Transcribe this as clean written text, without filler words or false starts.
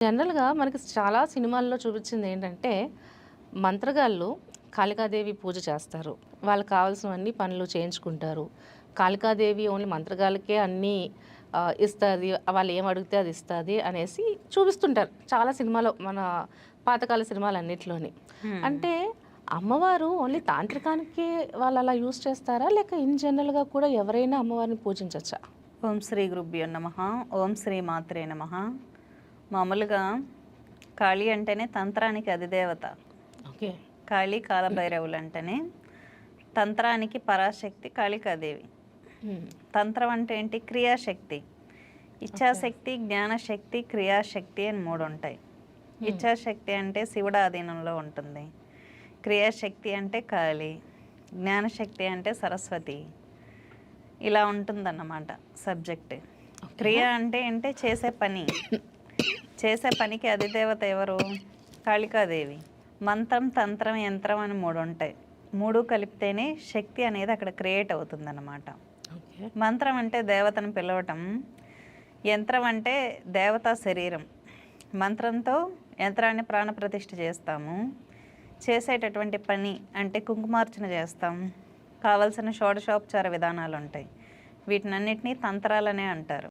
జనరల్‌గా మనకి చాలా సినిమాల్లో చూపించింది ఏంటంటే, మంత్రగాళ్ళు కాళికాదేవి పూజ చేస్తారు. వాళ్ళకి కావాల్సినవన్నీ పనులు చేయించుకుంటారు. కాళికాదేవి ఓన్లీ మంత్రగాళ్ళకే అన్నీ ఇస్తది. వాళ్ళు ఏమి అడిగితే అది ఇస్తది అనేసి చూపిస్తుంటారు. చాలా సినిమాలో మన పాతకాల సినిమాలన్నిటిలోని. హ్మ్. అంటే అమ్మవారు ఓన్లీ తాంత్రికానికే వాళ్ళలా యూజ్ చేస్తారా? లేక ఇన్ జనరల్‌గా కూడా ఎవరైనా అమ్మవారిని పూజించొచ్చా? ఓం శ్రీ గురుభ్యో నమః. ఓం శ్రీ మాత్రే నమః. మామూలుగా కాళీ అంటేనే తంత్రానికి అధిదేవత. ఓకే. కాళీ, కాలభైరవులు అంటేనే తంత్రానికి పరాశక్తి కాళికాదేవి. హ్మ్. తంత్రం అంటే ఏంటి? క్రియాశక్తి. ఓకే. ఇచ్ఛాశక్తి, జ్ఞానశక్తి, క్రియాశక్తి అని 3 ఉంటాయి. హ్మ్. ఇచ్ఛాశక్తి అంటే శివుడి ఆధీనంలో ఉంటుంది. క్రియాశక్తి అంటే కాళీ, జ్ఞానశక్తి అంటే సరస్వతి. ఇలా ఉంటుందన్నమాట సబ్జెక్ట్. ఓకే. క్రియ అంటే ఏంటి? చేసే పని. చేసే పనికి అధిదేవత ఎవరు? కాళికాదేవి. మంత్రం, తంత్రం, యంత్రం అని 3 ఉంటాయి. 3 కలిపితేనే శక్తి అనేది అక్కడ క్రియేట్ అవుతుందన్నమాట. ఓకే. మంత్రం అంటే దేవతను పిలవటం. యంత్రం అంటే దేవతా శరీరం. మంత్రంతో యంత్రాన్ని ప్రాణప్రతిష్ఠ చేస్తాము. చేసేటటువంటి పని అంటే కుంకుమార్చన చేస్తాం. కావలసిన షోడశోపచార విధానాలు ఉంటాయి. వీటినన్నిటినీ తంత్రాలనే అంటారు.